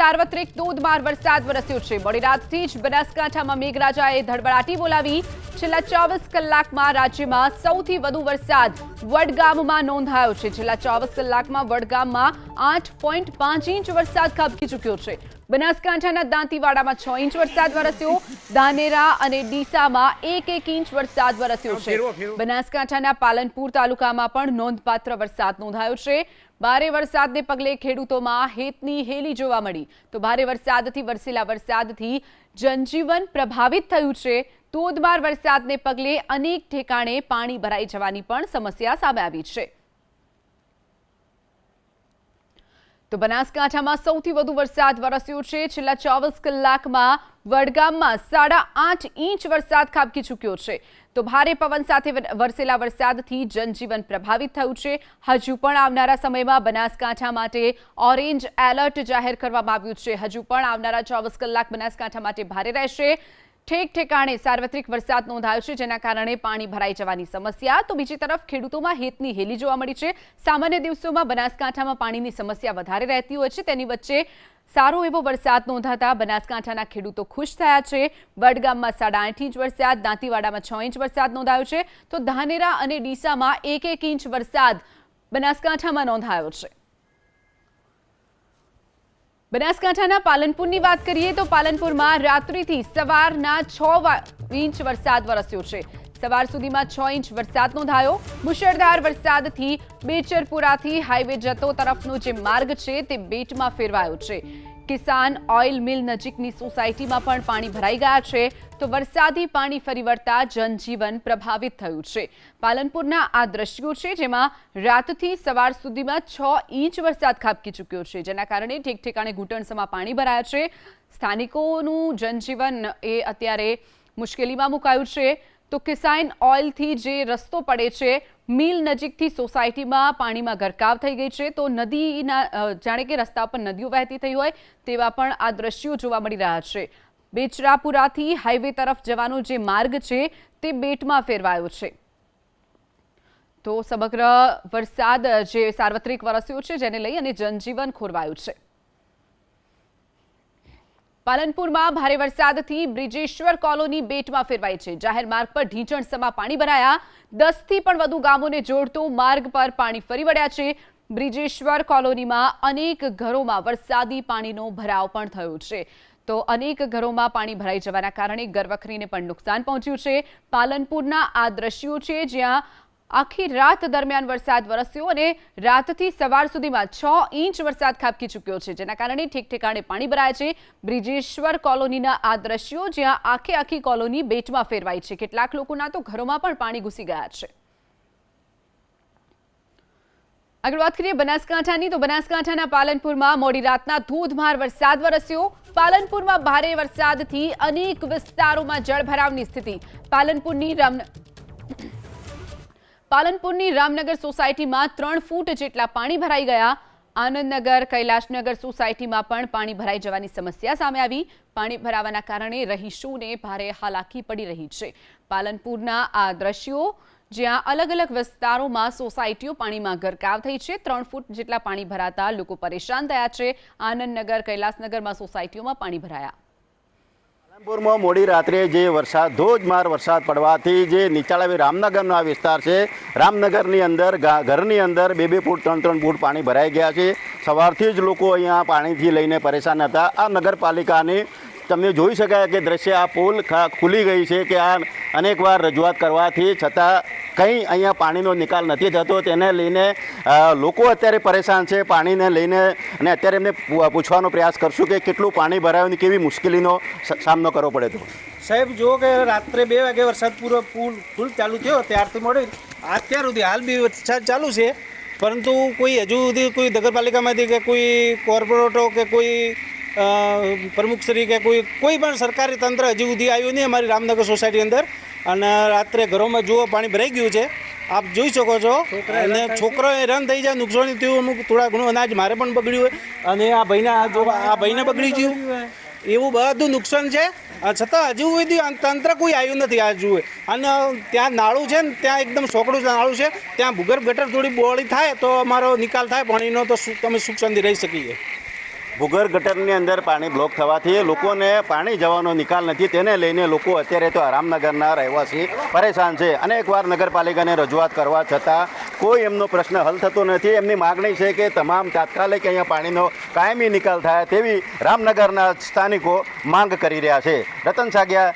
સાર્વત્રિક ધોધમાર વરસાદ વરસ્યો છે। મોડી રાતથી જ બનાસકાંઠામાં મેઘરાજાએ ધડબડાટી બોલાવી। છેલ્લા 24 કલાકમાં રાજ્યમાં સૌથી વધુ વરસાદ વડગામમાં નોંધાયો છે। છેલ્લા 24 કલાકમાં વડગામમાં 8.5 ઇંચ વરસાદ ખાબકી ચૂક્યો છે। બનાસકાંઠાના દાંતીવાડામાં 6 ઇંચ વરસાદ વરસ્યો। ધાનેરા અને ડીસામાં 1 ઇંચ વરસાદ વરસ્યો છે। બનાસકાંઠાના પાલનપુર તાલુકામાં પણ નોંધપાત્ર વરસાદ નોંધાયો છે। ભારે વરસાદને પગલે ખેડૂતોમાં હેતની હેલી જોવા મળી। તો ભારે વરસાદથી વરસેલા વરસાદથી જનજીવન પ્રભાવિત થયું છે। ધોધમાર વરસાદને પગલે અનેક ઠેકાણે પાણી ભરાઈ જવાની પણ સમસ્યા સામે આવી છે। તો બનાસકાંઠામાં સૌથી વધુ વરસાદ વરસ્યો છે। છેલ્લા 24 કલાકમાં વડગામમાં 8.5 ઇંચ વરસાદ ખાબકી ચૂક્યો છે। તો ભારે પવન સાથે વરસેલા વરસાદથી જનજીવન પ્રભાવિત થયું છે। હજુ પણ આવનારા સમયમાં બનાસકાંઠા માટે ઓરેન્જ એલર્ટ જાહેર કરવામાં આવ્યું છે। હજુ પણ આવનારા 24 કલાક બનાસકાંઠા માટે ભારે રહેશે। ઠેક ઠેકાણે સાર્વત્રિક વરસાદ નોંધાયો છે, જેના કારણે પાણી ભરાઈ જવાની સમસ્યા। તો બીજી તરફ ખેડૂતોમાં હેતની હેલી જોવા મળી છે। સામાન્ય દિવસોમાં બનાસકાંઠામાં પાણીની સમસ્યા વધારે રહેતી હોય છે, તેની વચ્ચે સારો એવો વરસાદ નોંધાતા બનાસકાંઠાના ખેડૂતો ખુશ થયા છે। વડગામમાં 8.5 ઇંચ વરસાદ, દાંતીવાડામાં 6 ઇંચ વરસાદ નોંધાયો છે। તો ધાનેરા અને ડીસામાં 1 ઇંચ વરસાદ બનાસકાંઠામાં નોંધાયો છે। બનાસકાંઠાના પાલનપુરની વાત કરીએ તો પાલનપુરમાં રાત્રિથી સવારના 6 ઇંચ વરસાદ વરસ્યો છે। સવાર સુધીમાં 6 ઇંચ વરસાદ નોંધાયો। મુશળધાર વરસાદથી બેચરપુરાથી હાઈવે જતો તરફનો જે માર્ગ છે તે બેટમાં ફેરવાયો છે। કિસાન ઓઇલ મિલ નજીકની સોસાયટીમાં પણ પાણી ભરાઈ ગયા છે। તો વરસાદી પાણી ફરી વળતા જનજીવન પ્રભાવિત થયું છે। પાલનપુરના આ દ્રશ્યો છે, જેમાં રાતથી સવાર સુધીમાં 6 ઇંચ વરસાદ ખાબકી ચૂક્યો છે, જેના કારણે ઠેક ઠેકાણે ઘૂંટણસમાં પાણી ભરાયા છે। સ્થાનિકોનું જનજીવન એ અત્યારે મુશ્કેલીમાં મુકાયું છે। તો કિસાન ઓઇલથી જે રસ્તો પડે છે, મિલ નજીકથી સોસાયટીમાં પાણીમાં ગરકાવ થઈ ગઈ છે। તો નદીના જાણે કે રસ્તા પર નદીઓ વહેતી થઈ હોય તેવા પણ આ દ્રશ્યો જોવા મળી રહ્યા છે। બેચરાપુરાથી હાઈવે તરફ જવાનો જે માર્ગ છે તે બેટમાં ફેરવાયો છે। તો સમગ્ર વરસાદ જે સાર્વત્રિક વરસ્યો છે, જેને લઈ અને જનજીવન ખોરવાયું છે। પાલનપુરમાં ભારે વરસાદથી બ્રિજેશ્વર કોલોની બેટમાં ફેરવાઈ છે। જાહેર માર્ગ પર ઢીંચણસમાં પાણી ભરાયા। 10થી પણ વધુ ગામોને જોડતો માર્ગ પર પાણી ફરી વળ્યા છે। બ્રિજેશ્વર કોલોનીમાં અનેક ઘરોમાં વરસાદી પાણીનો ભરાવ પણ થયો છે। તો અનેક ઘરોમાં પાણી ભરાઈ જવાના કારણે ઘરવખરીને પણ નુકસાન પહોંચ્યું છે। પાલનપુરના આ દ્રશ્યો છે, જ્યાં આખી રાત દરમિયાન વરસાદ વરસ્યો અને રાતથી સવાર સુધીમાં 6 ઇંચ વરસાદ ખાબકી ચૂક્યો છે, જેના કારણે ઠેક ઠેકાણે પાણી ભરાયા છે। બ્રિજેશ્વર કોલોનીના આ દ્રશ્યો, જ્યાં આખી કોલોની બેટમાં ફેરવાઈ છે। કેટલાક લોકોના તો ઘરોમાં પણ પાણી ઘૂસી ગયા છે। આગળ વાત કરીએ બનાસકાંઠાની તો બનાસકાંઠાના પાલનપુરમાં મોડી રાતના ધોધમાર વરસાદ વરસ્યો। પાલનપુરમાં ભારે વરસાદથી અનેક વિસ્તારોમાં જળભરાવની સ્થિતિ। પાલનપુરની રામનગર સોસાયટીમાં 3 ફૂટ જેટલા પાણી ભરાઈ ગયા। આનંદનગર કૈલાશનગર સોસાયટીમાં પણ પાણી ભરાઈ જવાની સમસ્યા સામે આવી। પાણી ભરાવાના કારણે રહીશોને ભારે હાલાકી પડી રહી છે। પાલનપુરના આ દ્રશ્યો, જ્યાં અલગ અલગ વિસ્તારોમાં સોસાયટીઓ પાણીમાં ગરકાવ થઈ છે। 3 ફૂટ જેટલા પાણી ભરાતા લોકો પરેશાન થયા છે। આનંદનગર કૈલાશનગરમાં સોસાયટીઓમાં પાણી ભરાયા। પાલનપુરમાં મોડી રાત્રે જે વરસાદ ધોધમાર વરસાદ પડવાથી જે નીચાળાવી રામનગરનો આ વિસ્તાર છે, રામનગરની અંદર ઘરની અંદર 2-2 ફૂટ 3-3 ફૂટ પાણી ભરાઈ ગયા છે। સવારથી જ લોકો અહીંયા પાણીથી લઈને પરેશાન હતા। આ નગરપાલિકાની તમને જોઈ શકાય કે દ્રશ્ય, આ પુલ ખુલી ગઈ છે કે આ અનેકવાર રજૂઆત કરવાથી છતાં કંઈ અહીંયા પાણીનો નિકાલ નથી થતો। તેને લઈને લોકો અત્યારે પરેશાન છે પાણીને લઈને। અને અત્યારે એમને પૂછવાનો પ્રયાસ કરશું કે કેટલું પાણી ભરાયું અને કેવી મુશ્કેલીનો સામનો કરવો પડે તો। સાહેબ જુઓ કે રાત્રે 2 વાગે વરસાદ પૂરો ફૂલ ચાલુ થયો, ત્યારથી મોડી અત્યાર સુધી હાલ બી વરસાદ ચાલુ છે, પરંતુ કોઈ હજુ સુધી કોઈ નગરપાલિકામાંથી કે કોઈ કોર્પોરેટરો કે કોઈ પ્રમુખશ્રી કે કોઈ પણ સરકારી તંત્ર હજી સુધી આવ્યું નહીં અમારી રામનગર સોસાયટી અંદર। અને રાત્રે ઘરોમાં જુઓ પાણી ભરાઈ ગયું છે, આપ જોઈ શકો છો। અને છોકરાઓ હેરાન થઈ જાય, નુકસાન થયું, અમુક થોડા ઘણું અનાજ મારે પણ બગડ્યું હોય અને આ ભાઈને બગડી ગયું, એવું બધું નુકસાન છે। છતાં હજુ સુધી તંત્ર કોઈ આવ્યું નથી આ જુએ। અને ત્યાં નાળું છે ને, ત્યાં એકદમ સોકડું નાળું છે, ત્યાં ભૂગર્ભ ગટર થોડી બોળી થાય તો અમારો નિકાલ થાય પાણીનો, તો અમે સુખ શાંતિ રહી શકીએ। ભૂગર્ભ ગટરની અંદર પાણી બ્લોક થવાથી લોકોને પાણી જવાનો નિકાલ નથી, તેને લઈને લોકો અત્યારે તો રામનગરના રહેવાસી પરેશાન છે. અનેકવાર નગરપાલિકાને રજૂઆત કરવા છતાં કોઈ એમનો પ્રશ્ન હલ થતો નથી. એમની માગણી છે કે તમામ તાત્કાલિક અહીંયા પાણીનો કાયમી નિકાલ થાય તેવી રામનગરના સ્થાનિકો માંગ કરી રહ્યા છે. રતન સાગિયા,